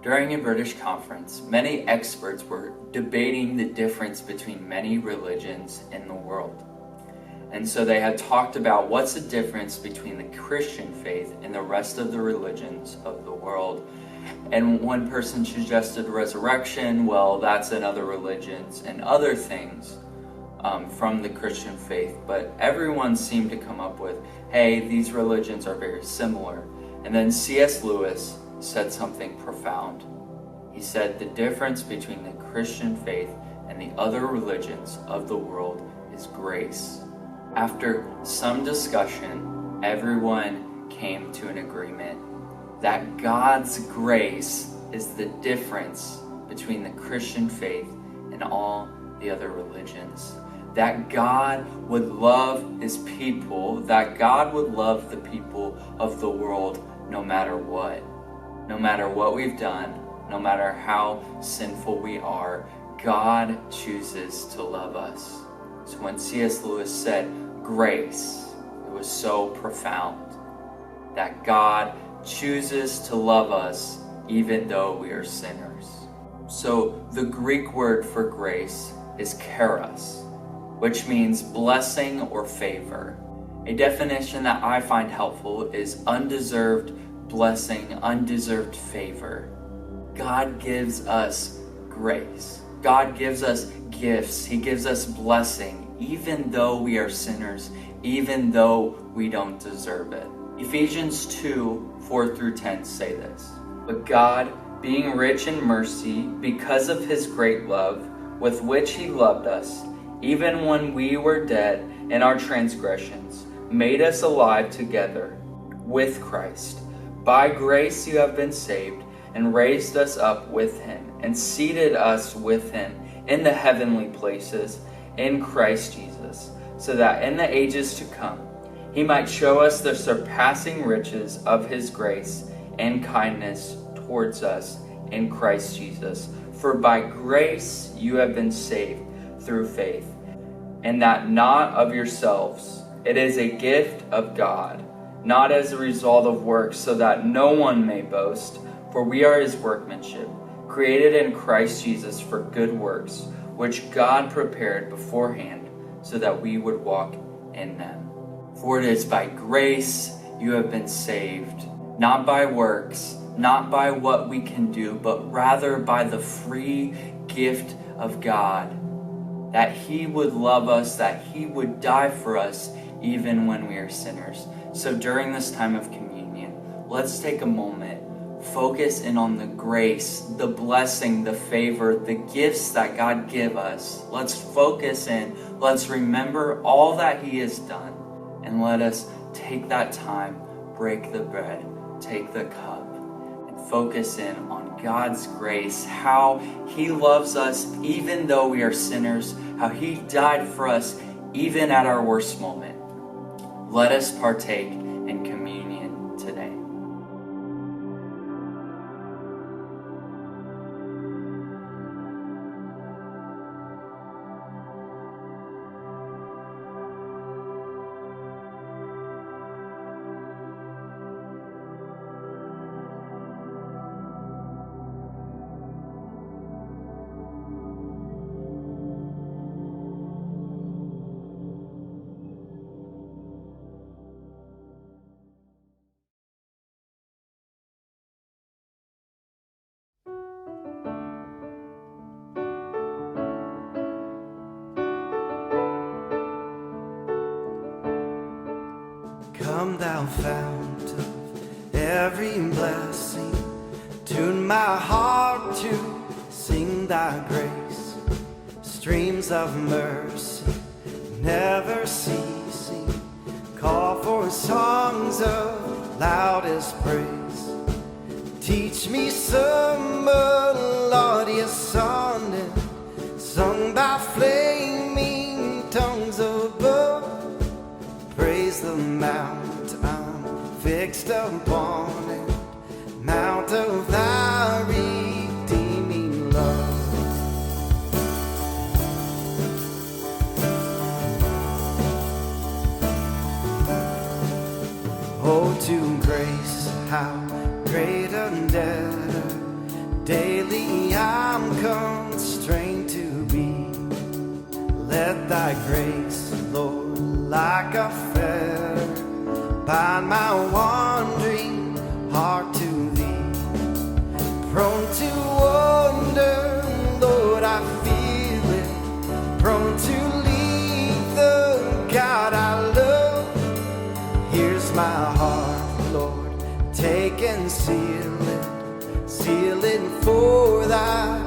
During a British conference, many experts were debating the difference between many religions in the world. And so they had talked about what's the difference between the Christian faith and the rest of the religions of the world. And one person suggested resurrection. Well, that's in other religions and other things from the Christian faith. But everyone seemed to come up with, hey, these religions are very similar. And then C.S. Lewis said something profound. He said the difference between the Christian faith and the other religions of the world is grace. After some discussion, everyone came to an agreement that God's grace is the difference between the Christian faith and all the other religions. That God would love his people, that God would love the people of the world no matter what. No matter what we've done, no matter how sinful we are, God chooses to love us. So when C.S. Lewis said grace, it was so profound that God chooses to love us even though we are sinners. So the Greek word for grace is charis, which means blessing or favor. A definition that I find helpful is undeserved blessing, undeserved favor. God gives us grace. God gives us gifts. He gives us blessing, even though we are sinners, even though we don't deserve it. Ephesians 2:4-10 say this. But God, being rich in mercy, because of his great love, with which he loved us, even when we were dead in our transgressions, made us alive together with Christ. By grace you have been saved, and raised us up with him, and seated us with him in the heavenly places in Christ Jesus, so that in the ages to come he might show us the surpassing riches of his grace and kindness towards us in Christ Jesus. For by grace you have been saved through faith, and that not of yourselves. It is a gift of God, not as a result of works, so that no one may boast. For we are his workmanship, created in Christ Jesus for good works, which God prepared beforehand, so that we would walk in them. For it is by grace you have been saved, not by works, not by what we can do, but rather by the free gift of God, that he would love us, that he would die for us, even when we are sinners. So during this time of communion, let's take a moment, focus in on the grace, the blessing, the favor, the gifts that God give us. Let's focus in, let's remember all that he has done, and let us take that time, break the bread, take the cup, and focus in on God's grace, how he loves us even though we are sinners, how he died for us even at our worst moment. Let us partake in communion today. Come thou fount of every blessing, tune my heart to sing thy grace. Streams of mercy never ceasing, call for songs of loudest praise. Teach me some melodious sonnet, sung by flaming tongues above. Praise the mount I'm fixed upon it, mount of thy redeeming love. Oh, to grace, how great a debtor let thy grace, Lord, like a fetter, bind my wandering heart to thee. Prone to wander, Lord, I feel it. Prone to leave the God I love. Here's my heart, Lord, take and seal it for thy